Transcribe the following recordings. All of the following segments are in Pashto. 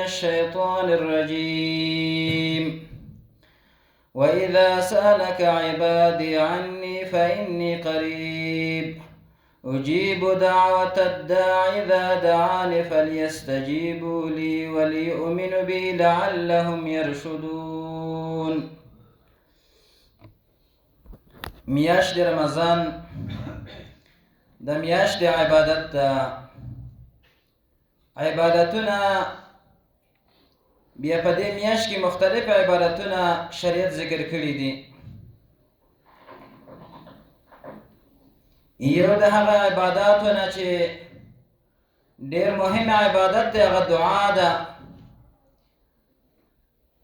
الشيطان الرجيم وإذا سألك عبادي عني فإني قريب أجيب دعوة الداع إذا دعاني فليستجيبوا لي وليؤمنوا بي لعلهم يرشدون. میاشت رمضان د میاشت عبادت ده. عبادتونه بیا په دې میاشت کې مختلف عبادتونه شریعت ذکر کړي دي. یو د هغه عبادتونه چې ډېر مهم عبادت دی هغه دعا ده،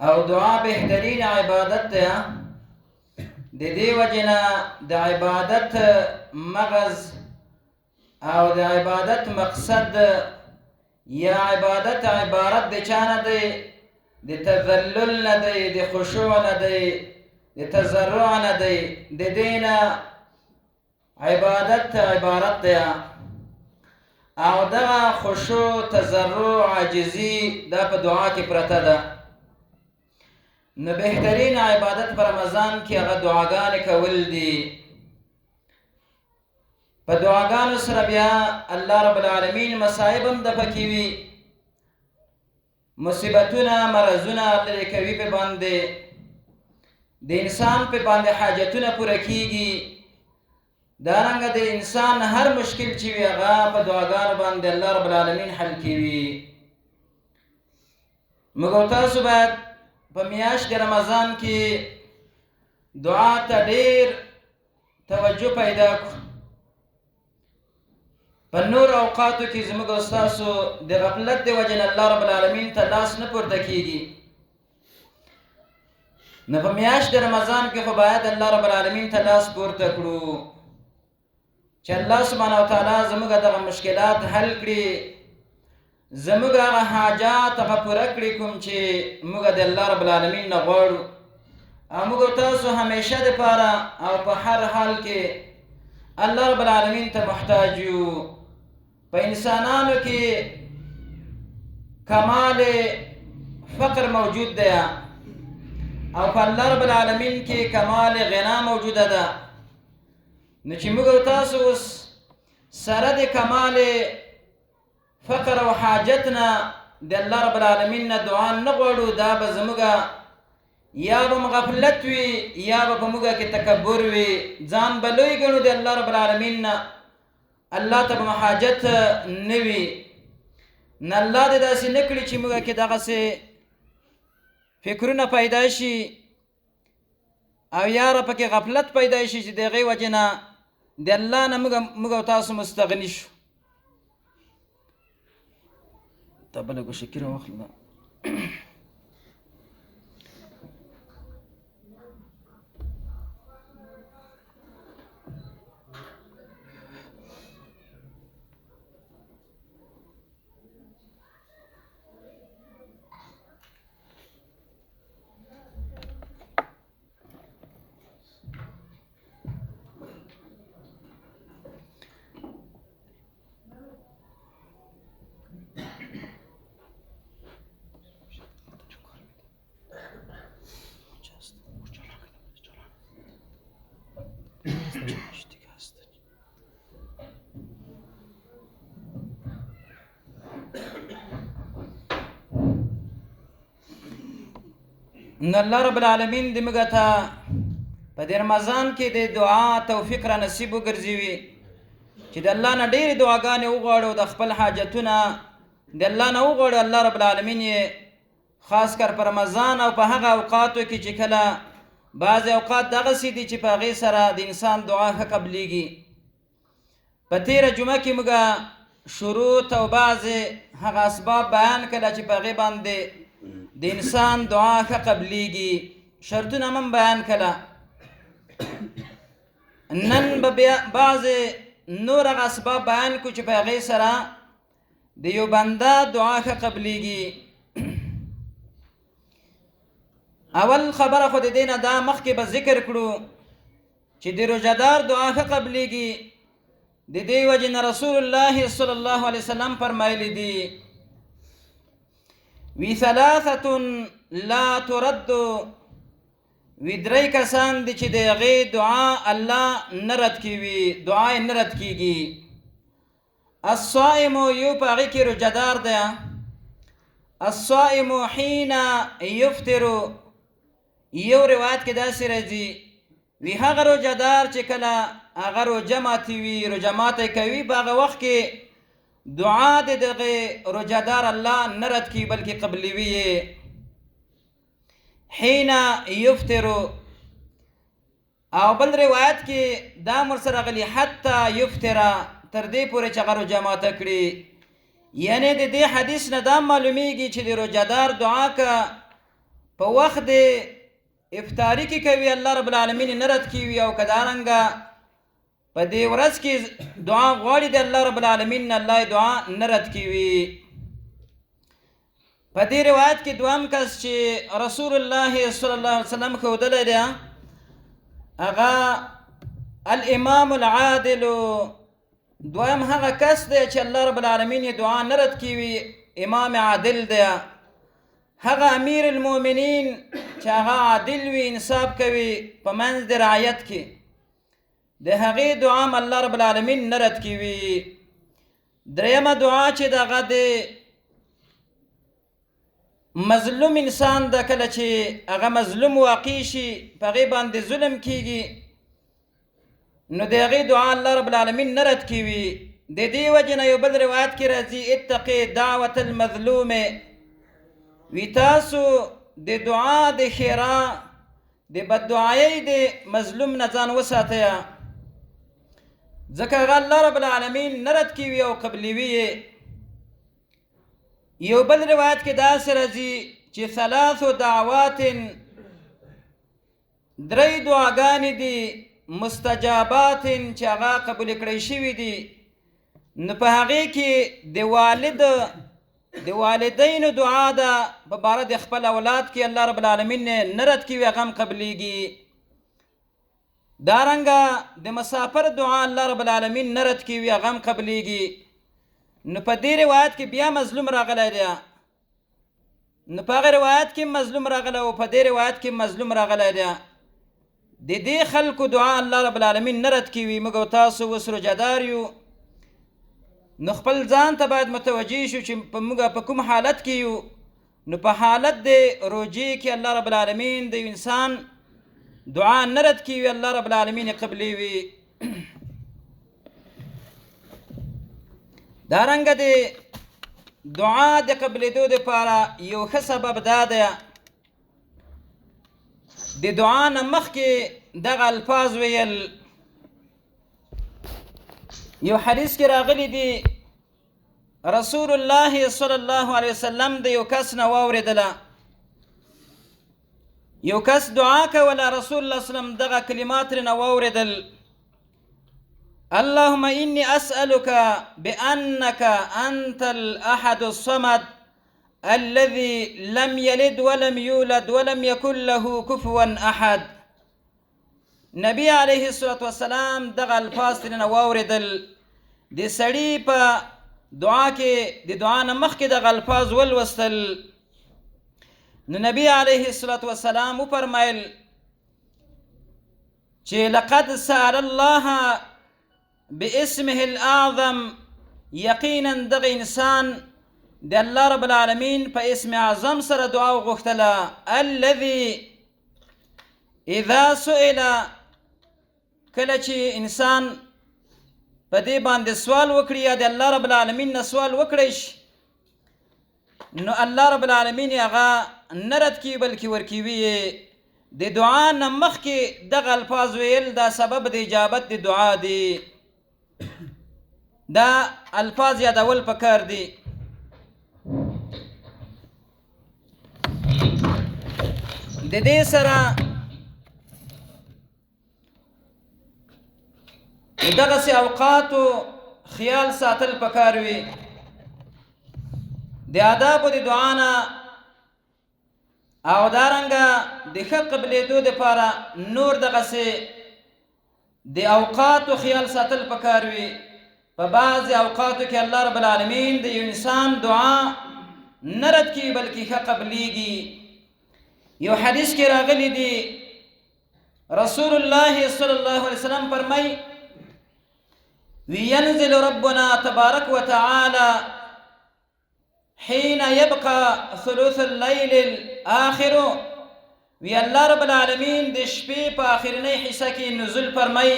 او دعا بهترین عبادت ده. د دې وجې نه د عبادت مغز او د عبادت مقصد یا عبادت عبارت د چا نه دی؟ د تذلل نه دی، د خشوع نه دی، د تضرع نه دی. د دې نه عبادت عبارت دی، او دغه خشوع تضرع عاجزي دا په دعا کې پرته ده. نو بهترین عبادت په رمضان کې هغه دعاګانې کول دي. په دعاګانو سره بیا الله رب العالمین مصائب هم دفع کوي، مصیبتونه مرضونه لرې کوي، په باندې د انسان په باندې حاجتونه پوره کیږي. دارنګه د انسان هر مشکل چې وي هغه په دعاګانو باندې الله رب العالمین حل کوي. موږ تاسو باید په میاشت د رمضان کې دعا ته ډېر توجه پیدا کړو. په نور اوقاتو کې زموږ او ستاسو د غفلت د وجې نه الله رب العالمین ته لاس نه پورته کیږي. نو په میاشت د رمضان کې خو باید الله رب العالمین ته لاس پورته کړو چې الله سبحانه وتعالی زموږ دغه مشکلات حل کړي، زموږ هغه حاجات هغه پوره کړي کوم چې موږ د الله رب العالمین نه غواړو. او موږ تاسو همیشه دپاره او په هر حال کې الله رب العالمین ته محتاج یو. په انسانانو کې کمال فقر موجود دی، او په الله رب العالمین کې کمال غنا موجوده ده. نو چې موږ تاسو اوس سره د کمال فقر او حاجت نه د الله رب العالمین نه دعا نه غواړو، دا به زموږ یا به غفلت وي یا به په موږ کې تکبر وي، ځان به لوی ګڼو د الله رب العالمین نه، الله ته به حاجت نه وي. نه الله دې داسې نه کړي چې موږ کې دغسې فکرونه پیدا شي او یاره پکې غفلت پیدا شي چې د هغې وجې نه د الله نه موږ او تاسو مستغني شو. ته بله ګوشه کیره واخله. نو الله رب العالمین دې موږ ته په دې رمضان کې د دعا توفیق را نصیب وګرځوي چې د الله نه ډېرې دعاګانې وغواړو، د خپل حاجتونه د الله نه وغواړو. الله رب العالمین یې خاص کر په رمضان او په هغه اوقاتو کې چې کله بعضې اوقات دغسې دي چې په هغې سره د انسان دعا ښه قبلیږي. په تېره جمعه کې موږ شروط او بعضې هغه اسباب بیان کړه چې په هغې باندې د انسان دعا ښه قبلیږي، شرطونه هم بیان کړه. نن به بیا بعضې نور هغه اسباب بیان کړو چې په هغې سره د یو بنده دعا ښه قبلیږي. اول خبره خو د دې نه دا مخکې به ذکر کړو چې د روژهدار دعا ښه قبلیږي. د دې وجې نه رسول الله صلی الله علیه وسلم فرمایلی دي، وی ثلاثه لا ترد، وی درې کسان دي چې د هغې دعا الله نه رد کوي، دعا یې نه رد کیږي. الصائم یو په هغې کې روژهدار دی. الصائم حین یفطر، یو روایت کې داسې راځي وی هغه روژهدار چې کله هغه روژه ماتوي، روژه ماتی کوي، په هغه وخت کې دعا د دغه روژهدار الله نه رد کوي بلکې قبلوي یې. حین یفطر، او بل روایت کې دا ورسره راغلي حتی یفطر، تر دې پورې چې هغه روژه ماته کړي. یعنی د دې حدیث نه دا معلومیږي چې د روژهدار دعا که په وخت د افطاري کې کوي الله رب العالمین نه رد کوي، او که دارنګه په دې ورځ کې دعا غواړي د الله رب العالمین نه الله دعا نه رد کوي. په دې روایت کې دویم کس چې رسول الله صلی الله علیه وسلم ښودلی دی هغه الامام العادل، دویم هغه کس دی چې الله رب العالمین یې دعا نه رد کوي، امام عادل دی. هغه امیر المؤمنین چې هغه عادل وي، انصاف کوي په منځ د رعیت کې، د هغې دعا هم الله رب العالمین نه رد کوي. درېیمه دعا چې دغه د مظلوم انسان ده، کله چې هغه مظلوم واقع شي، په هغې باندې ظلم کیږي، نو د هغې دعا الله رب العالمین نه رد کوي. د دې وجې نه یو بل روایت کې راځي اتقي دعوة المظلوم، وی تاسو د دعا د خیرا د بددعایۍ د مظلوم نه ځان وساتئ، ځکه هغه الله رب العالمین نه رد کوي او قبلوي یې. یو بل روایت کې داسې راځي چې ثلاث دعوات، درې دعاګانې دي مستجابات چې هغه قبول کړی شوي دي، نو په هغې کې د والدینو دعا ده په باره د خپل اولاد کې الله رب العالمین نه رد کوي، هغه هم قبلیږي. دارنګه د مسافر دعا الله رب العالمین نه رد کوي، هغه هم قبلیږي. نو په دې روایت کې بیا مظلوم راغلی دی، نو په هغه روایت کې مظلوم راغلی او په دې روایت کې مظلوم راغلی دی. د دې خلکو دعا الله رب العالمین نه رد کوي. موږ تاسو اوس روژهدار یو، نو خپل ځان ته باید متوجه شو چې موږ په کوم حالت کې یو. نو په حالت د روژې کې الله رب العالمین د انسان دعا نه رد کوي، الله رب العالمین یې قبلوي. دارنګه د دعا د قبلېدو دپاره یو ښه سبب دا دی، د دعا نه مخکې دغه الفاظ ویل. یو حدیث کې راغلی دی رسول الله صلی الله علیه وسلم د یو کس نه واورېدله، یو کس دعا کوله، رسول الله صلی الله علیه وسلم دغه کلمات ترې نه واورېدل: اللهم إني أسألك بأنك أنت الأحد الصمد الذي لم يلد ولم يولد ولم يكن له كفوا أحد. نبی علیه الصلاة والسلام دغه الفاظ ترې نه واورېدل. د سړي په دعا کې د دعا نه مخکې دغه الفاظ ولوستل، نو نبی علیه الصلاة والسلام وفرمایل چې لقد سأل الله باسمه الاعظم، یقینا دغه انسان د الله رب العالمین په اسم اعظم سره دعا وغوښتله. الذي اذا سئل، کله چې انسان په دې باندې سوال وکړي یا د الله رب العالمین نه سوال وکړی شي، نو الله رب العالمین هغه نه رد کوي بلکې ورکوي. د دعا نه مخکې دغه الفاظ ویل دا سبب د اجابت د دعا دی. دا الفاظ یادول پکار دي. د دې سره دغسې اوقاتو خیال ساتل پکار وي. د آدابو د دعا نه او دارنګه د ښه قبلېدو دپاره نور دغسې د اوقاتو خیال ساتل پکار وي. په بعضې اوقاتو کې الله رب العالمین د یو انسان دعا نه رد کیږي بلکې ښه قبلیږي. یو حدیث کې راغلی دی رسول الله صلی الله علیه وسلم فرمای وینزل ربنا تبارک وتعالى حين يبقى ثلث الليل الآخر وی الله رب العالمین د شپې په آخرنۍ حصہ کې نزول فرمای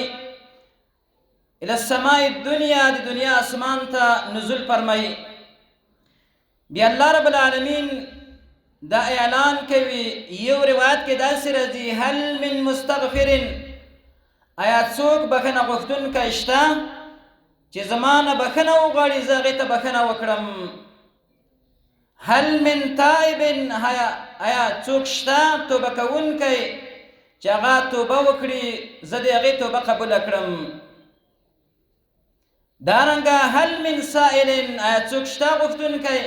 الى السماء الدنيا د دنیا اسمان ته نزول فرمای. بیا الله رب العالمین دا اعلان کوي یو روایت کې داسې راځي هل من مستغفر آیا څوک بخښنه غوښتونکی شته چې زمانه بخښنه وغواړي زه هغې ته بخښنه وکړم. هل من تائب آیا څوک شته توبه کوونکی چې هغه توبه وکړي زه د هغې توبه قبوله کړم. دارنګه هل من سائل آیا څوک شته غوښتونکی.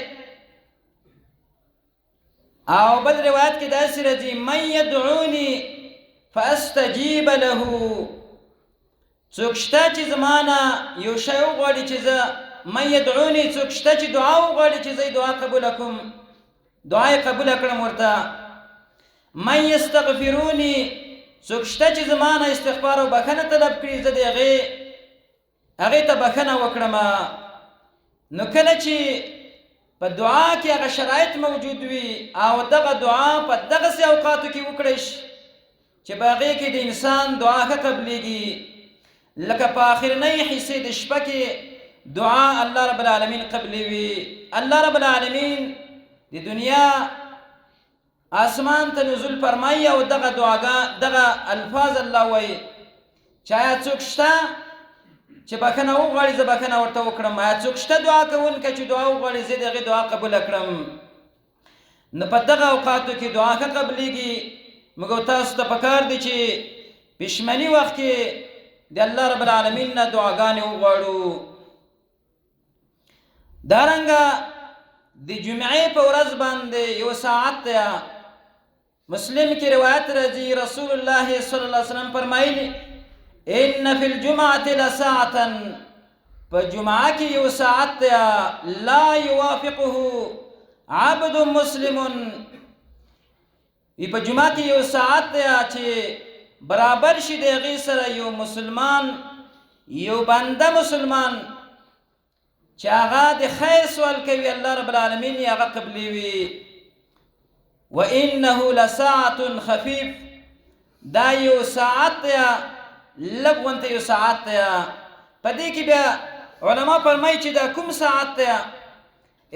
او بل روایت کې داسې راځي من یدعوني فاستجیب له څوک شته چې زمانه یو شی وغواړي چې زه من یدعوني څوک شته چې دعا وغواړي چې زه دعا قبوله کړم دعا یې قبوله کړم ورته. من یستغفروني څوک شته چې زمانه استغفار او بخښنه طلب کړي زه د هغې ته بخښنه وکړم. نو کله چې په دعا کې هغه شرایط موجود وي او دغه دعا په دغسې اوقاتو کې وکړی شي چې په هغې کې د انسان دعا ښه قبلیږي لکه په آخرنۍ حصې د شپه کې دعا الله رب العالمین قبلوي. الله رب العالمین د دنیا آسمان ته نزول فرمایي او دغه الفاظ الله وایي چې آیا څوک شته چې بخښنه وغواړي زه بخښنه ورته وکړم. آیا څوک شته دعا کوونکی چې دعا وغواړي زه د هغې دعا قبوله کړم. نو په دغه اوقاتو کې دعا ښه قبلیږي. موږ تاسو ته پکار دی چې پښمني وخت کې د الله رب العالمین نه دعاګانې وغواړو. دارنګه د جمعې په ورځ باندې یو ساعت دی. مسلم کې روایت راځي رسول الله صلی الله علیه وسلم فرمایي ان فی الجمعة لساعة په جمعه کې یو ساعت دی لا یوافقه عبد مسلم په جمعه کې یو ساعت دی چې برابر شي د هغې سره یو مسلمان یو بنده مسلمان چې هغه د خیر سوال کوي الله رب العالمین یې هغه قبلوي. وانه لساعة خفیف دا یو ساعت دی لږ غونته یو ساعت دی. په دې کې بیا علما فرمایي چې دا کوم ساعت دی.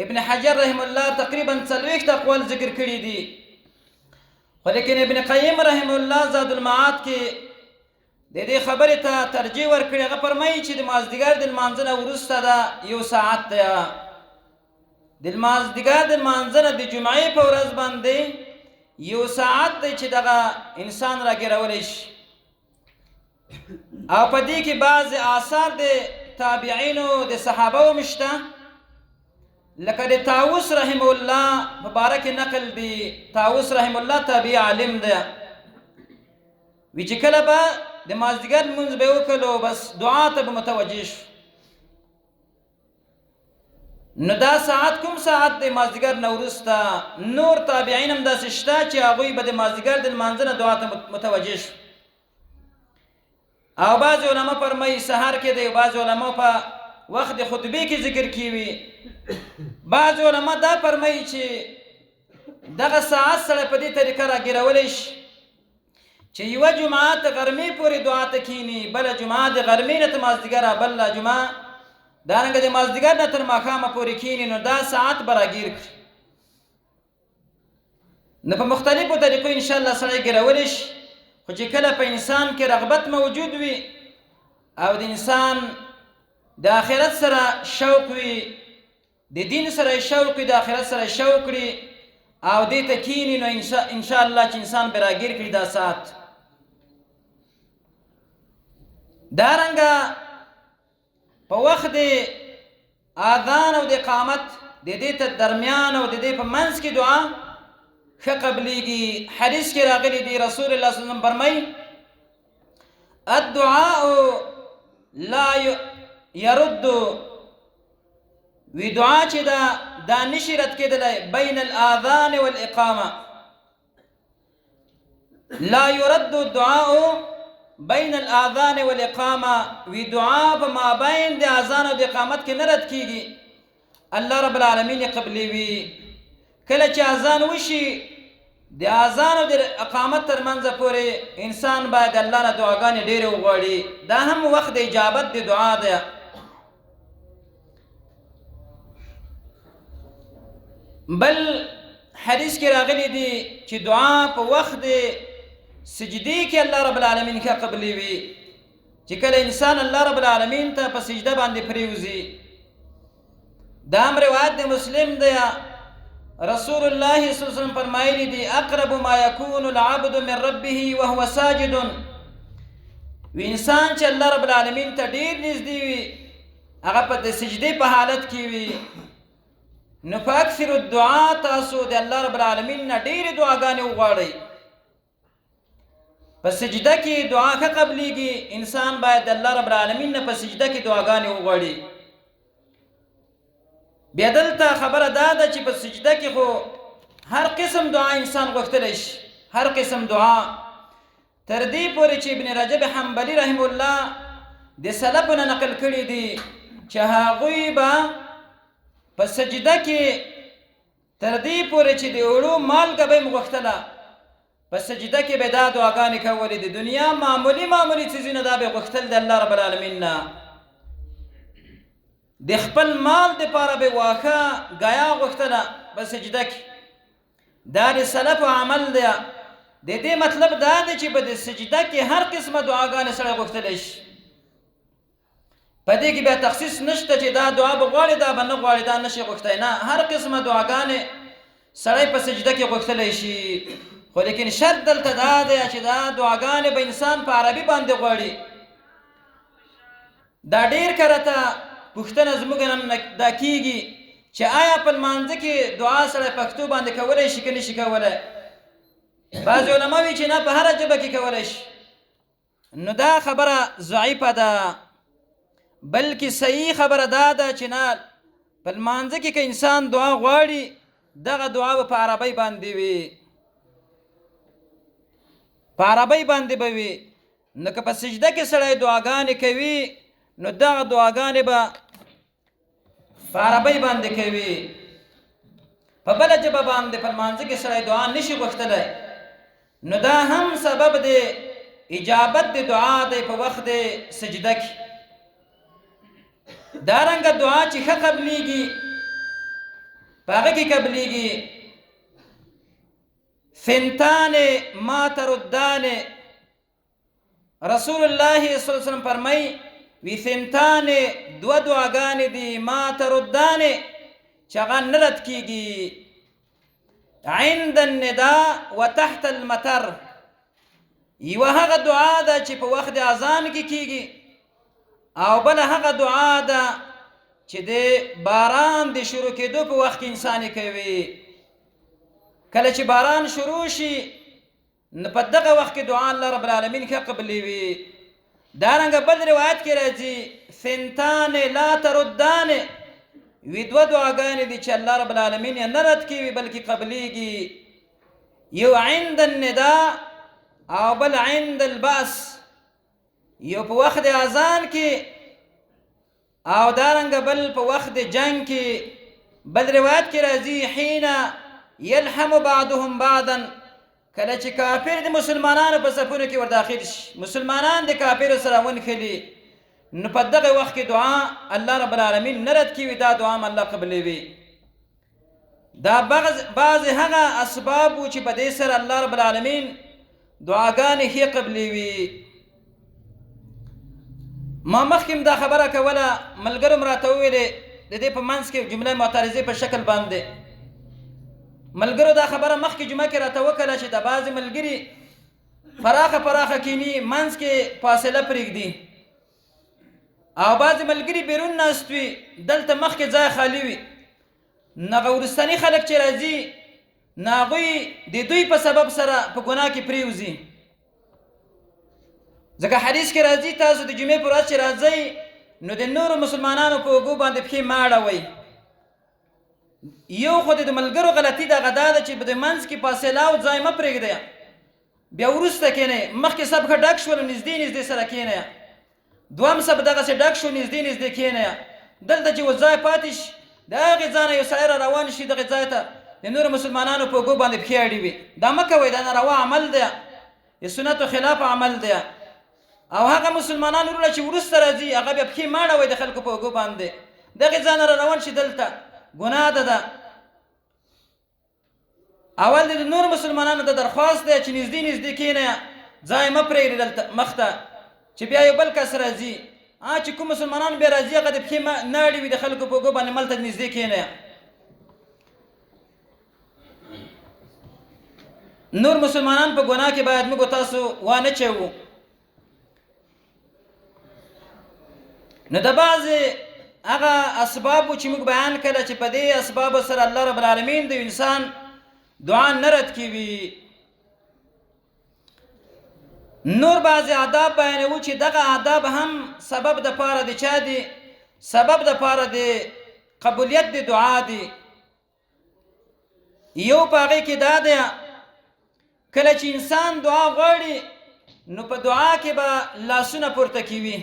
ابن حجر رحم الله تقریبا 40 اقوال ذکر کړي دي خو لیکن ابن قیم رحم الله زاد المعاد کې د دې خبرې ته ترجیح ورکړي. هغه فرمایي چې د مازدیګر د لمانځه نه وروسته دا یو ساعت دی. د مازدیګر د لمانځه نه د جمعې په ورځ باندې یو ساعت دی چې دغه انسان راګیرولی شي. او په دې کې بعض آثار د تابعینو د صحابه هم شته لکه د طاووس رحم الله مبارک نقل دی. طاووس رحم الله تابعی عالم دی. وی چې کله به د مازدیګر لمونځ به وکړو بس دعا ته به متوجه شو. نو دا ساعت کوم ساعت د مازدیګر نه وروسته نور تابعین هم داسې شته چې هغوی به د مازدیګر د لمانځه نه دعا ته متوجه شو. او بعض علما فرمایي سحر کې دی. بعض علما په وخت د خطبې کې ذکر کیوي. بعض علما دا فرمایي چې دغه ساعت سره په دې طریقه راګیرولی شي چې یوه جمعه ته غرمې پورې دعا ته کینی بله جمعه د غرمې نه تر مازدیګره بله جمعه دارنګه د مازدیګر نه تر ماښامه پورې کینی. نو دا ساعت به راګیر کړي. نو په مختلفو طریقو انشاءالله سړی ګیرولی شي. خو چې کله په انسان کې رغبت موجود وي او د انسان د آخرت سره شوق وي د دین سره شوق وي د آخرت سره شوق کړي او دې ته کینی نو انشاءالله چې انسان به راګیر کړي دا ساعت. دارنګه په وخت د اذان او د اقامت د دې ته درمیان او د دې په منځ کې دعا ښه قبلیږي. حدیث کې راغلی دی رسول الله صلی الله علیه وسلم فرمایي الدعاء لا يرد وی دعا چې دا نشي رد کېدلی بین الاذان والاقامه لا يرد الدعاء بین الاذان والاقامه وی دعا په مابین د اذان او د اقامت کې نه رد کیږي الله رب العالمین قبلی وی کله چې اذان وشي د اذان او د اقامت ترمنځ پورې انسان باید الله نه دعاګانې ډېرې وغواړي دا هم وخت د اجابت د دعا ده بل حدیث کې راغلی دی چې دعا په وخت د سجدې کې الله رب العالمین ښه قبلی وي چې کله انسان الله رب العالمین ته په سجده باندې پریوزي دا هم روایت د مسلم دی رسول الله صلی الله علیه وسلم فرمایلی دی اقرب ما یکون العبد من ربه وهو ساجد وی انسان چې الله رب العالمین ته ډیر نږدې وي هغه په سجدې په حالت کې وي نو فاکثر الدعاء تاسو د الله رب العالمین نه ډېرې دعاګانې وغواړئ په سجده کې دعا ښه قبلیږي انسان باید د الله رب العالمین نه په سجده کې دعاګانې وغواړي بیا دلته خبره دا ده چې په سجده کې خو هر قسم دعا انسان غوښتلی شي هر قسم دعا تر دې پورې چې ابن رجب حنبلي رحم الله د سلفو نه نقل کړي دي چې هغوی به په سجده کې تر دې پورې چې د اوړو مالګه به یې غوښتله په سجده کې به دا دعاګانې کولې د دنیا معمولي څیزونه دا به یې غوښتل د الله رب العالمین نه د خپل مال دپاره به واښه ګیا غوښتله په سجده کې دا د سلفو عمل دی د دې مطلب دا دی چې په د سجده کې هر قسمه دعاګانې سړی غوښتلی شي په دې کې بیا تخصیص نشته چې دا دعا به غواړي دا به نه غواړي دا نشي غوښتی نه هر قسمه دعاګانې سړی په سجده کې غوښتلی شي خو لیکن شرط دلته دا دی چې دا دعاګانې به انسان په عربي باندې غواړي دا ډېر کرته پوښتنه زموږ نه دا کېږي چې آیا په لمانځه کې دعا سړی پښتو باندې کولی شي که نشي کولی بعضې علما وایي چې نه په هره ژبه کې کولی شي نو دا خبره ضعیفه ده بلکې صحیح خبره دا ده چې نه په لمانځه کې که انسان دعا غواړي دغه دعا به په عربۍ باندې وي په عربۍ باندې به وي نو که په سجده کې سړی دعاګانې کوي نو دغه دعاګانې به په عربۍ باندې کوي په بله ژبه باندې په لمانځه کې سړی دعا نشي غوښتلی نو دا هم سبب دی اجابت د دعا دی په وخت د سجده کې دارنګه دعا چې ښه قبلیږي په هغه کې قبلیږي ثنتان ما تردان رسول الله صلی الله علیه وسلم فرمایي وی ثنتان دو دعاګانې دي ما تردان چې هغه نه رد کېږي عند النداء وتحت المطر یوه هغه دعا ده چې په وخت د اذان کې کېږي او بله هغه دعا ده چې د باران د شروع کېدو په وخت کې انسان کوي کله چې باران شروع شي نو په دغه وخت کې دعا الله رب العالمین ښه قبلوي دارنګه بل روایت کې راځي ثنتان لا تردان وی دوه دعاګانې دي چې الله رب العالمین یې نه رد کوي بلکې قبلیږي یو عند النداء او بل عند الباس یو په وخت د اذان کې او دارنګه بل په وخت د جنگ کې بل روایت کې راځي حين يلحم بعضهم بعضا کله چې کافر د مسلمانانو په صفونو کې ورداخل شي مسلمانان د کافرو سره ونښلي نو په دغه وخت کې دعا الله رب العالمین نه رد کوي دا دعا هم الله قبلوي دا بعض هغه اسباب چې په دې سره الله رب العالمین دعاګانې ښې قبلوي ما مخکې دا خبره کوله ملګرو م راته وویلې د دې په منځ کې جمله معترضې په شکل باندې ملګرو دا خبره مخکې جمعه کې راته وکړه چې د بعضې ملګري پراخه کیني منځ کې فاصله پرېږدي او بعضې ملګري بیرون ناست وي دلته مخکې ځای خالي وي نغه وروستني خلک چې راځي نو هغوی د دوی په سبب سره په ګناه کې پرېوځي ځکه حدیث کې راځي تاسو د جمعې په ورځ چې راځئ نو د نورو مسلمانانو په اوږو باندې پښې مه اړوئ یو خو د ملګرو غلطي دغه دا ده چې د منځ کې فاصله او ځای مه پرېږدئ، بیا وروسته کښېنئ. مخکې سب ښه ډک شول نږدې نږدې سره کښېنئ، دویم سب دغسې ډک شو نږدې نږدې کښېنئ. دلته چې و ځای پاتې شي د هغې ځای نه یو سړی را روان شي دغې ځای ته د نورو مسلمانانو په اوږو باندې پښې اړې وي، دا مه کوئ، دا ناروا عمل دی، د سنتو خلاف عمل دی. او هغه مسلمانان وروڼه چې وروسته راځي هغه بیا پښې مه اړوئ د خلکو په اوږو باندې، دغې ځای نه را روان شي دلته ګناه ده. اول د نور مسلمانانو ته درخواست دی چې نږدې نږدې کښېنئ، ځای مه پرېږدئ دلته مخته چې بیا یو بل کس راځي، چې کوم مسلمانان بیا راځي هغه د پښې نه اړوي د خلکو په اوږو باندې ملته نږدې کښېنئ. نور مسلمانان په ګناه کې باید موږ تاسو وانه چوو. نو د بعضې هغه اسبابو چې موږ بیان کړه چې په دې اسبابو سره الله رب العالمین د انسان دعا نه رد کوي. نور بعضې آداب بیانوو چې دغه آداب هم سبب د پاره د چا دي؟ سبب د پاره د قبولیت د دعا دي. یو په هغې کې دا دی کله چې انسان دعا غواړي نو په دعا کې به لاسونه پورته کوي.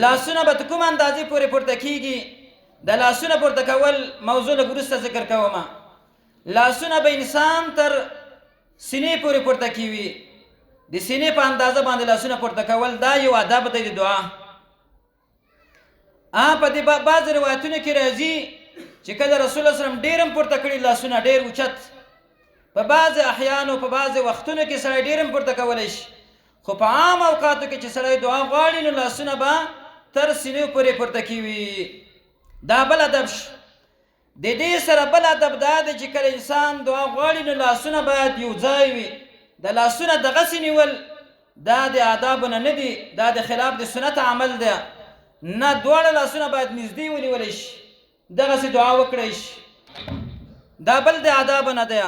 لاسونه به کوم اندازې پورې پورته کیږي؟ د لاسونه پورته کول موضوع لږ وروسته ذکر کومه. لاسونه به انسان تر سینې پورې پورته کوي، د سینې په اندازه باندې لاسونه پورته کول دا یو ادب دی د دعا. په دې بعض روایتونو کې راځي چې کله رسول الله صلی الله علیه وسلم ډېر هم پورته کړي لاسونه ډېر اوچت، په بعض احیانو په بعض وختونو کې سړی ډېر هم پورته کولی شي، خو په عام اوقاتو کې چې سړی دعا غواړي نو لاسونه به تر سینې پورې پورته کوي. دا بل ادب شو. د دې سره بل ادب دا دی چې کله انسان دعا غواړي نو لاسونه باید یو ځای وي. د لاسونه دغسې نیول دا د آدابو نه نه دي، دا د خلاف د سنت عمل دی. نه، دواړه لاسونه باید نږدې ونیولی شي، دغسې دعا وکړی شي، دا بل د آدابو نه دی.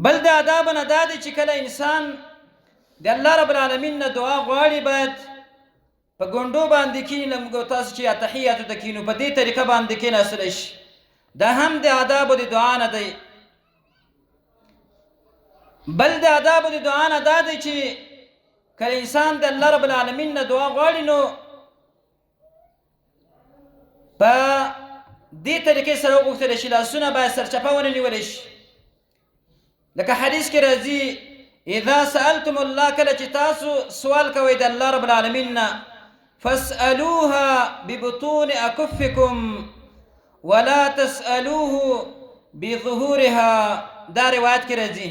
بل د آدابو نه دا دی چې کله انسان د الله رب العالمین نه دعا غواړي باید په ګونډو باندې کښېني، لږ تاسو چې اتحیاتو ته کښېنو په دې طریقه باندې کښېناستلی شي، دا هم د آدابو د دعا نه دی. بل د آدابو د دعا نه دا دی چې کله انسان د الله رب العالمین نه دعا غواړي نو په دې طریقې سره وغوښتلی شي لاسونه باید سرچپه ونه نیولی شي. لکه حدیث کې راځي اذا سألتم الله، کله چې تاسو سوال کوئ د الله رب العالمین نه، فاسألوها ببطون اکفکم ولا تسألوه بظهورها. دا روایت کې راځي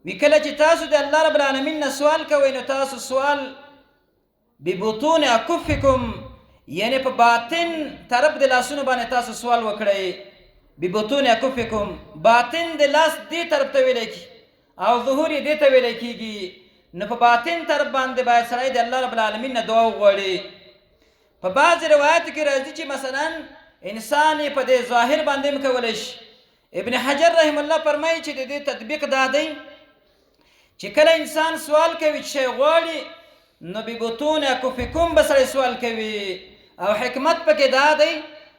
وی کله چې تاسو د الله رب العالمین نه سوال کوئ نو تاسو سوال ببطون اکفکم، یعنی په باطن طرف د لاسونو باندې تاسو سوال وکړئ. ببطون اکفکم، باطن د لاس دې طرف ته ویلی کی او ظهور یې دې ته ویلی کېږي. نو په باطن طرف باندې باید سړی د الله رب العالمین نه دعا وغواړي. په بعضې روایاتو کې راځي چې مثلا انسان یې په دې ظاهر باندې هم کولی شي. ابن حجر رحم الله فرمایي چې د دې تطبیق دا دی چې کله انسان سوال کوي چې شی غواړي نو ببطون اکفکم به سړی سوال کوي. او حکمت پکې دا دی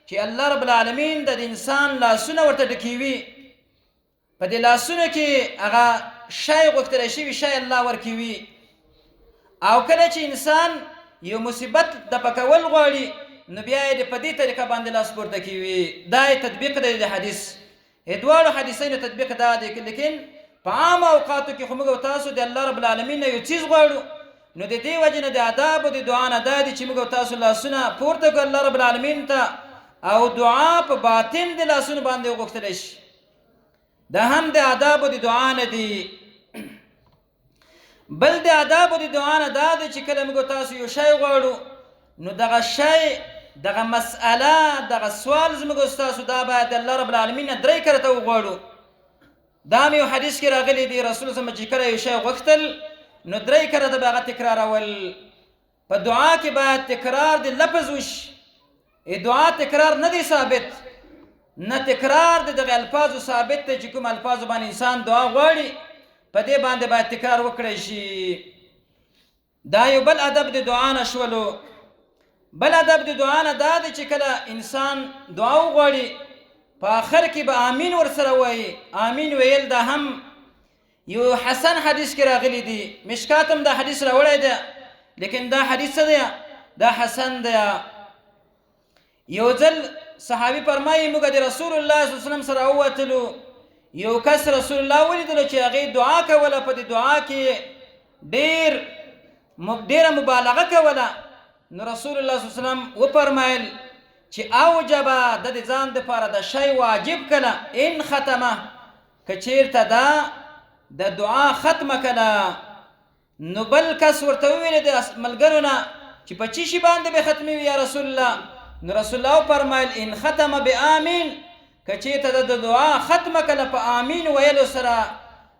چې الله رب العالمین د انسان لاسونه ورته ډکوي، په دې لاسونو کې هغه شی غوښتلی شوي شی الله ورکوي. او کله چې انسان یو مصیبت دفع کول غواړي نو بیا یې په دې طریقه باندې لاس پورته کوي. دا یې تطبیق دی د حدیث. دواړو حدیثینو تطبیق دا دی، لیکن په عام اوقاتو کې خو موږ تاسو د الله رب العالمین نه یو څیز غواړو نو د دې وجې نه د آدابو د دعا نه دا دی چې موږ تاسو لاسونه پورته کړو الله رب العالمین ته او دعا په باطن د لاسونو باندې وغوښتلی شي. دا هم د آدابو د دعا نه دی. بل د آدابو د دعا نه دا دی چې کله موږ تاسو یو شی غواړو نو دغه شی، دغه مسئله، دغه سوال زموږ ستاسو دا باید د الله رب العالمین نه 3 کرته وغواړو. دا مې یو حدیث کې راغلی دی، رسول صلی الله علیه وسلم چې کله یو شی غوښتل نو 3 کرته به هغه تکرارول. په دعا کې باید تکرار د لفظ وشي. دعا تکرار نه دی ثابت، نه تکرار د دغه الفاظو ثابت دی چې کوم الفاظو باندې انسان دعا غواړي په دې باندې باید تکرار وکړی شي. دا یو بل ادب د دعا نه شولو. بل ادب د دعا نه دا دی چې کله انسان دعا وغواړي په آخر کې به آمین ورسره وایي. آمین ویل دا هم یو حسن حدیث کې راغلی دی، مشکات هم دا حدیث راوړی دی، لیکن دا حدیث څه دی؟ دا حسن دی. یو ځل صحابي فرمایي موږ د رسول الله صلی الله علیه وسلم سره ووتلو، یو کس رسول الله ولیدلو چې هغې دعا کوله، په دې دعا کې ډېره مبالغه کوله. نو رسول الله صلی الله علیه وسلم وفرمایل چې اوجبه د ځان دپاره د شی واجب کله ان ختمه، که چیرته دا د دعا ختمه کله. نو بل کس ورته وویل د ملګرو نه چې په چی شي باندې به ختموي یا رسول الله؟ نو رسول الله وفرمایل ان ختمه بآمین، که چیرته د دعا ختمه کله په آمین ویلو سره،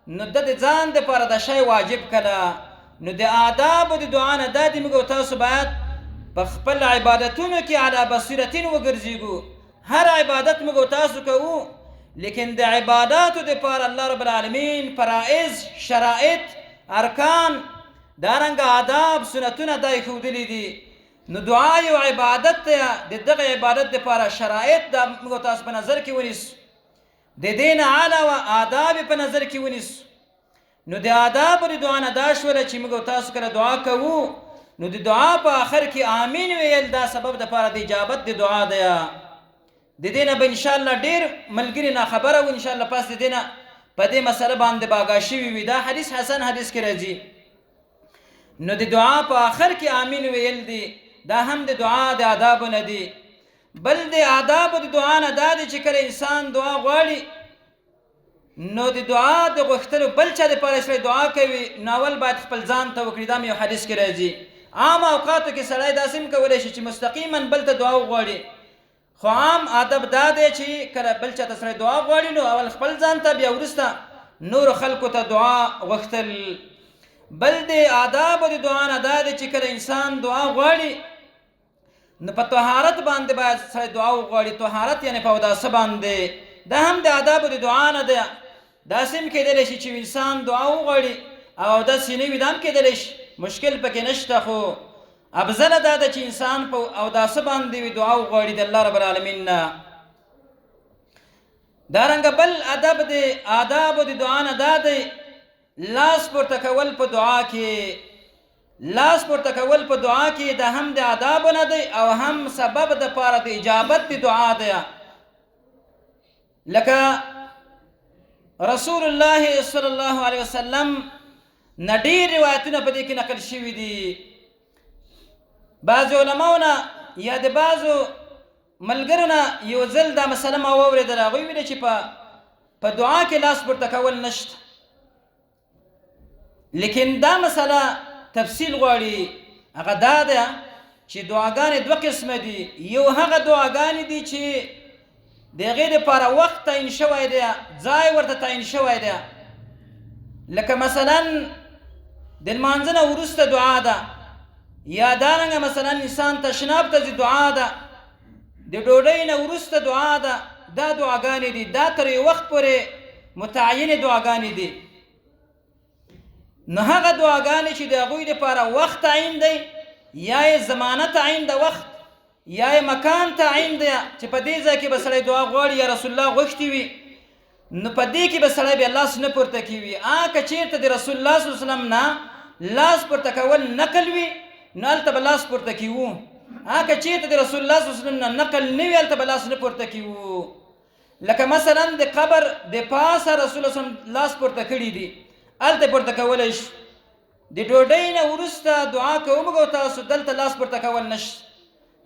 نو د ځان دپاره د شی واجب کله. نو د آدابو د دعا نه دا دي موږ تاسو باید په خپل عبادتونو کې علی بصیرتین وګرځېږو. هر عبادت موږ تاسو کوو، لیکن د عباداتو دپاره الله رب العالمین فرائض، شرائط، ارکان، دارنګه آداب، سنتونه دا یې ښودلي دي. نو دعا یو عبادت دی، د دغه عبادت دپاره شرائط دا موږ تاسو په نظر کې ونیسو، د دې نه علاوه آداب په نظر کې ونیسو. نو د آدابو د دعا نه دا شوله چې موږ تاسو کله دعا کوو، نو د دعا په آخر کې آمین ویل دا سبب دپاره د اجابت د دعا دی. د دې نه به انشاءالله ډېر ملګري ناخبره و، انشاءالله پس د دې نه په دې مسله باندې به آګاه شوي وي. دا حدیث حسن حدیث کې راځي. نو د دعا په آخر کې آمین ویل دی، دا هم د دعا د آدابو نه دی. بل د آدابو د دعا نه دا دی چې کله انسان دعا غواړي، نو د دعا د غوښتلو بل چا دپاره سړی دعا کوي، نو اول باید خپل ځان ته وکړي. دا هم یو حدیث کې راځي. عام اوقاتو کې سړی داسې هم کولی شي چې مستقیما بل ته دعا وغواړي، خو عام ادب دا دی چې کله بل چا ته سړی دعا غواړي، نو اول خپل ځان ته، بیا وروسته نورو خلکو ته دعا غوښتل. بل د آدابو د دعا نه دا دی چې کله انسان دعا غواړي، نو په طهارت باندې باید سړی دعا وغواړي. طهارت یعنې په اوداسه باندې. دا هم د آدابو د دعا نه دی. داسې هم کېدلی شي چې انسان دعا وغواړي او اودس یې نه وي، دا هم کېدلی شي، مشکل پکې نشته. خو افضله دا ده چې انسان په اوداسه باندې وي دعا وغواړي د الله رب العالمین نه. دارنګه بل ادب د آدابو د دعا نه دا دی لاس پورته کول په دعا کې. لاس پورته کول په دعا کې دا هم د آدابو نه دی او هم سبب د پاره د اجابت د دعا دی. لکه رسول الله صلی الله علیه وسلم نه ډېر روایتونه په دې کې نقل شوي دي. بعضو علماو نه یا د بعضو ملګرو نه یو ځل دا مسله ما واورېدله، هغوی ویلې چې په دعا کې لاس پورته کول نشته، لیکن دا مسله تفصیل غواړي. هغه دا ده چې دعاګانې دوه قسمه دي. یو هغه دعاګانې دي چې د هغې دپاره وخت تعین شوی دی، ځای ورته تعین شوی دی. لکه مثلا د لمانځه نه وروسته دعا ده، یا دارنګه مثلا انسان تشناب ته ځي دعا ده، د ډوډۍ نه وروسته دعا ده. دا دعاګانې دي، دا تر یو وخت پورې متعینې دعاګانې دي. نو هغه دعاګانې چې د هغوی دپاره وخت تعین دی، یا یې زمانه تعین د وخت، یا یې مکان تعین دی چې په دې ځای کې به سړی دعا غواړي یا رسول الله غوښتي وي، نو په دې کې به سړی بیا لاس نه پورته کوي. که چېرته د رسول الله صلی الله علیه وسلم نه لاس پورته کول نقل وي، نو هلته به لاس پورته کوو. که چېرته د رسول الله صلی الله علیه وسلم نه نقل نه وي، هلته به لاس نه پورته کوو. لکه مثلا د قبر د پاسه رسول الله صلی الله علیه وسلم لاس پورته کړي دي، هلته پورته کولی شو. د ډوډۍ نه وروسته دعا کوو موږ تاسو، دلته لاس پورته کول نشته.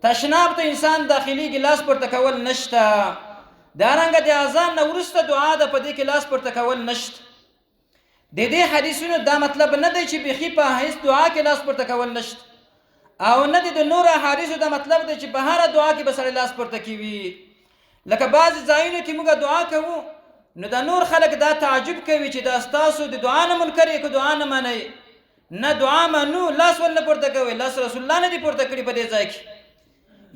تشناب ته انسان داخلیږي، لاس پورته کول نشته. دارنګه د اذان نه وروسته دعا ده، په دې کې لاس پورته کول نشته. د دې حدیثونو دا مطلب نه دی چې بیخي په هیڅ دعا کې لاس پورته کول نشته، او نه دی د نورو احادیثو دا مطلب دی چې په هره دعا کې به سړی لاس پورته کوي. لکه بعضې ځایونو کې موږ دعا کوو، نو دا نور خلک دا تعجب کوي چې دا ستاسو د دعا نه منکر یې که دعا نه منئ. نه دعا منو، لاس ولې نه پورته کوئ؟ لاس رسول الله نه دي پورته کړي په دې ځای کې.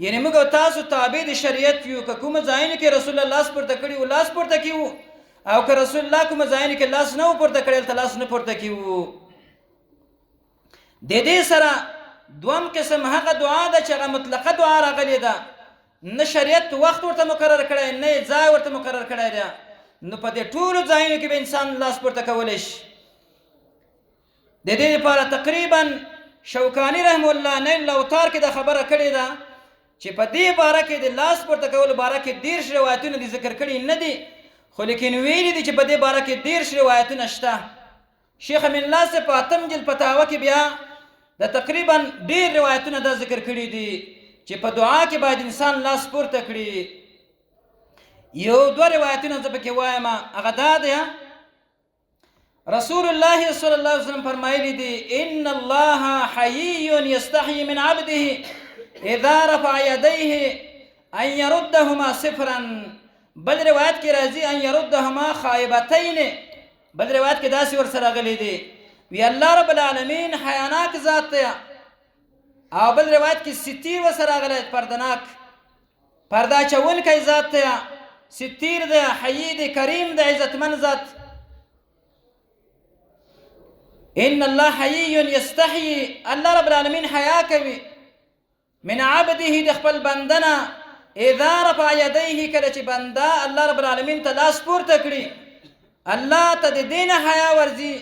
یعنې موږ تاسو تابع د شریعت یو. که کومه ځایونو کې رسول الله لاس پورته کړي و لاس پورته کوو، او که رسول الله کومه ځایونو کې لاس نه و پورته کړی هلته لاس نه پورته کوو. د دې سره دوم قسم هغه دعا ده چې هغه مطلقه دعا راغلی ده، نه شریعت وخت ورته مقرر کړی، نه ځای ورته مقرر کړی ده، نو په دې ټولو ځایونو کې به انسان لاس پورته کولی شي. د دې لپاره تقریبا شوکانی رحم الله نیل الاوتار کې د خبره کړې ده چې په دې باره کې د لاس پورته کولو باره کې 30 روایتونه دي ذکر کړي نه دي، خو لیکن ویلي دي چې په دې باره کې 30 روایتونه شته. شیخ امین الله سے په اتم جلد فتاوا کې بیا د تقریبا ډېر روایتونه دا ذکر کړي دي چې په دعا کې باید انسان لاس پورته کړي. یو دوه روایتونه زه پکې وایم، هغه دا دی رسول الله صلی الله علیه وسلم فرمایلی دي ان الله حیی یستحیی من عبده اذا رفع يديه ان يردهما صفرا. بل روایت کې راځي ان يردهما خائبتين، بل روایت کې داسې ورسره غلي دي وی الله رب العالمین حیاناک ذات دی، او بل روایت کې ستیر ورسره غلي پردناک پردا چونکی ذات دی، ستیر دی، حیی دی، کریم دی، عزتمن ذات. ان الله حیی یستحیی، الله رب العالمین حیا کوي من عبده د خپل بندنه اذا رفع يديه، کله چې بنده الله رب العالمین ته لاس پورته کړي، الله ته د دینه حیا ورځي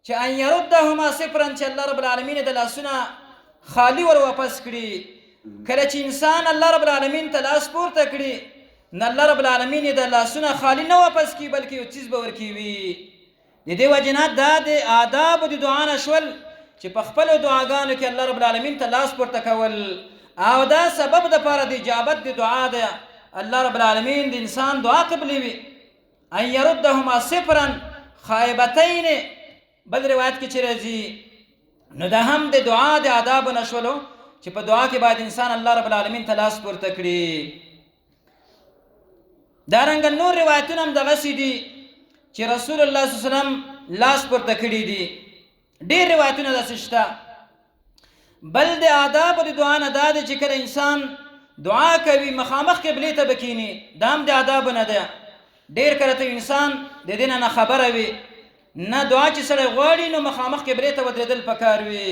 چې ان يردهما صفرا، چې الله رب العالمین د لاسونه خالی ور واپس کړي. کله چې انسان الله رب العالمین ته لاس پورته کړي نو الله رب العالمین د لاسونه خالی نه واپس کړي بلکې یو چیز به ورکوي. د دې وجه دا د آداب د دعا نه شول چې په خپل دعاګانو کې الله رب العالمین ته لاس پورته کول، او دا سبب د لپاره د اجابت د دعا ده. الله رب العالمین د انسان دعا قبلوي. ان يردهما صفرا خائبتين، بل روایت کې چې راځي نو دا هم د دعا د آداب نه شولو چې په دعا کې باید انسان الله رب العالمین ته لاس پورته کړي. دارنګه نور روایتونه هم دغسې دي چې رسول الله صلی الله علیه وسلم لاس پورته کړي دي، ډېر روایتونه داسې شته. بل د آداب د دعا نه دا دی چې کله انسان دعا کوي مخامخ قبلې ته بکینی، دا هم د آداب نه ده. ډېر کله ته انسان د دې نه خبره وي، نه دعا چې سړی غواړي نو مخامخ قبلې ته ودرېدل پکار وي.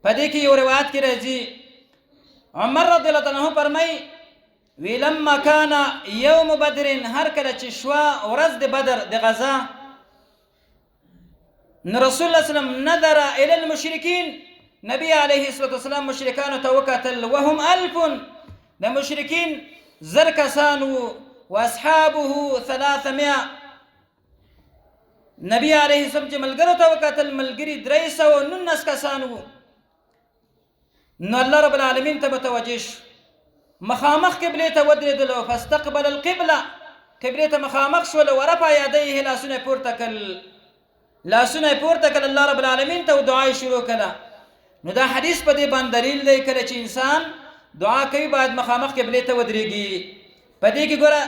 په دې کې یو روایت کې راځي عمر رضی الله عنه فرمایي وی لما کان یوم بدر، هر کله چې شوه ورځ د بدر د غزا، نو رسول الله صلی الله علیه وسلم نظر الی المشرکین، نبی علیه الصلاه والسلام مشرکانو ته وکتل، وهم 1000، د مشرکین 1000 کسان وو، واصحابه 300. نبی علیه السلام چې ملګرو ته وکتل، ملګری 319 کسان وو. نو الله رب العالمین ته متوجه شو، مخامخ قبلې ته ودرېدلو، فاستقبل القبله، قبلې ته مخامخ شول، ورفع یدیه، لاسونه پورته کړل، لاسونه پورته کړل الله رب العالمین ته، دعا شروع کړه. نو دا حدیث په دې باندې دلیل دی کله چې انسان دعا کوي باید مخامخ قبلې ته ودرېږي. په دې کې ګوره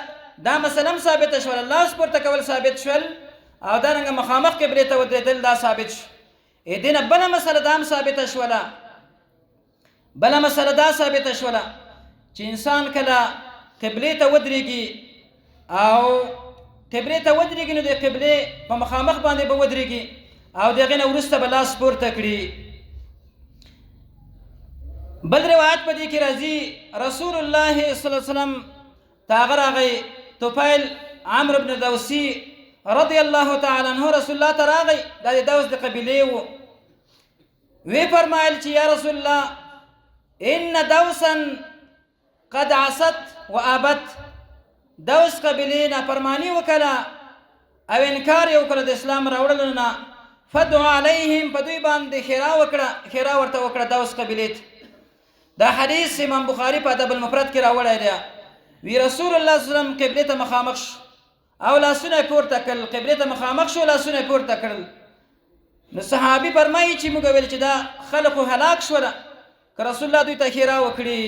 دا مسله ثابته شول، لاس پورته کول ثابت شول، او دارنګه مخامخ قبلې ته ودرېدل دا ثابت شو. دې نه بله مسله دا هم ثابته شوله، بله مسله دا ثابته شوله چې انسان کله قبلې ته ودرېږي او قبلې ته ودرېږي نو د قبلې په مخامخ باندې به ودرېږي او د هغې نه وروسته به لاس پورته کړي. بل روایت په دې کې راځي رسول الله صلی الله علیه وسلم ته هغه راغی طفیل عمرو بن دوسی رضی الله تعالی عنه، رسول الله ته راغی، دا د دوس د قبیلې و. وی فرمایل چې یا رسول الله ان دوسا قد عصت و ابت، دوس قبیلې نافرماني وکړه او انکار یې وکړه د اسلام راوړلو نه، فدعا علیهم، په دوی باندې خیرا وکړه، خیرا ورته وکړه دوس قبیلې ته. دا حدیث امام بخاری په ادب المفرد کې راوړی دی. وی رسول الله صلی الله علیه وسلم قبلې ته مخامخ شو او لاسونه پورته کړل، قبلې ته مخامخ شو، لاسونه پورته کړل. نو صحابي فرمایي چې موږ ویل چې دا خلکو هلاک شوله که رسول الله دوی ته خیرا وکړي.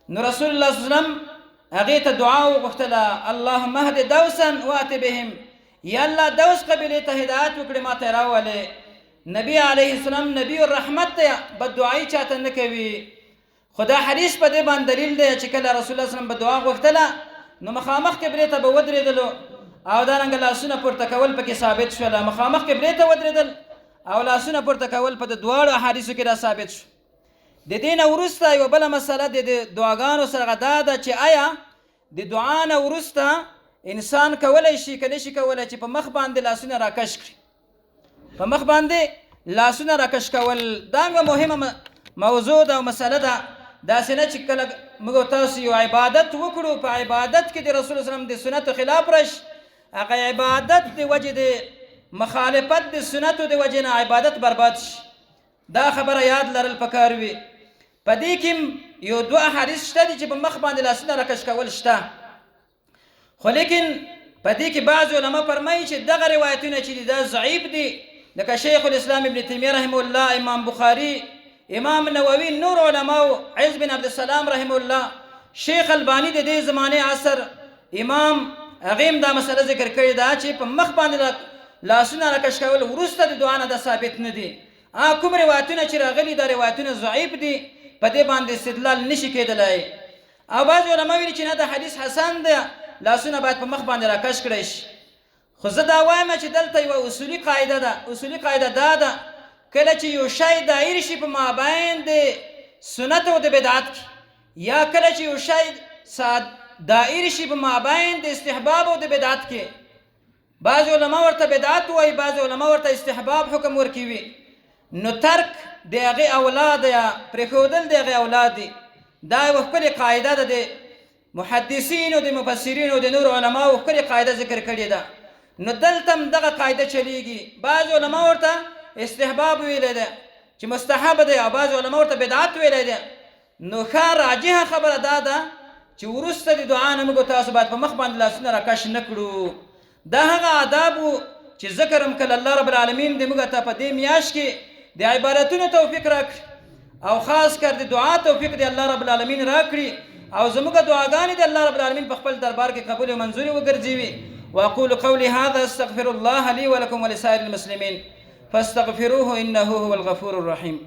نو رسول الله صلی الله علیه وسلم هغې ته دعا وغوښتله، اللهم اهد دوسا وات بهم، یا الله دوس قبیلې ته هدایت وکړي، ما ته راولې. نبی علیه السلام نبی الرحمت دی، بددعایي چاته نه کوي. خو دا حدیث په دې باندې دلیل دی چې کله رسول الله صلی الله علیه وسلم به دعا غوښتله نو مخامخ قبلې ته به ودرېدلو او دارنګه لاسونه پورته کول پکې ثابت شوله، مخامخ قبلې ته ودرېدل او لاسونه پورته کول په د دواړو احادیثو کې را ثابت شو. د دې نه وروسته یوه بله مسله د دعاګانو سره دا ده چې آیا د دعا نه وروسته انسان کولی شي که نشي کولی چې په مخ باندې لاسونه راکش کړي. په مخ باندې لاسونه راکش کول دا یوه مهمه موضوع ده او مسله ده. داسې نه چې کله موږ تاسو یو عبادت وکړو په عبادت کې د رسول وسلم د سنتو خلاف راشي، هغه عبادت د وجې د مخالفت د سنتو د وجې نه عبادت برباد شي. دا خبره یاد لرل پکار وي. په دې کې یو دوه احادیث شته دي چې په مخ باندې لاسونه راکش کول شته، خو لیکن په دې کې بعض علما فرمایي چې دغه روایتونه چې دي دا ضعیف دي، لکه شیخ الاسلام ابن تیمیه رحمه الله، امام بخاري، امام نووي، نور علماء، عز بن عبد السلام رحمه الله، شیخ البانی د دې زمانه عصر امام هغه دا مسله ذکر کړې ده چې په مخ باندې لاسونه راکش کول وروسته د دعا نه د ثابت نه دي. کوم روایتونه چې راغلي دا روایتونه ضعیف دي، په دې باندې استدلال نشي کېدلی. او بعض علما ویلي چې نه دا حدیث حسن ده، لاسونه باید په مخ باندې راکش کړی شي. خو زه دا وایم چې دلته یوه اصولي قاعده ده. اصولي قاعده دا ده کله چې یو شی دایر شي په مابین د سنت او د بدعت کې، یا کله چې یو شی دایر شي په مابین د استحباب او د بدعت کې، بعض علما ورته بدعت وایي، بعض علما ورته استحباب حکم ورکوي، نو ترک د هغې اولاد یا پرېښودل د هغې اولاد دي. دا یوه ښکلې قاعده ده د محدثینو د مفسرینو د نورو علماو ښکلې قاعده ذکر کړې ده. نو دلته هم دغه قاعده چلیږي. بعض علما ورته استحباب ویلی ده چې مستحب دی، او بعض علما ورته بدعت ویلی ده. نو ښه راجحه خبره دا ده چې وروسته د دعا نه موږ تاسو باید په مخ باندې لاسونه راکش نه کړو. دا هغه آداب و چې ذکر هم کله الله رب العالمین د موږ ته په دې میاشت کې د عبادتونو توفیق راکړي، او خاص کر د دعا توفیق د الله رب العالمین راکړي، او زموږ دعاګانې د الله رب العالمین په خپل دربار کې قبول او منظوري وګرځوي. واقول قولي هذا استغفر الله لي ولكم ولسائر المسلمين فاستغفروه انه هو الغفور الرحيم.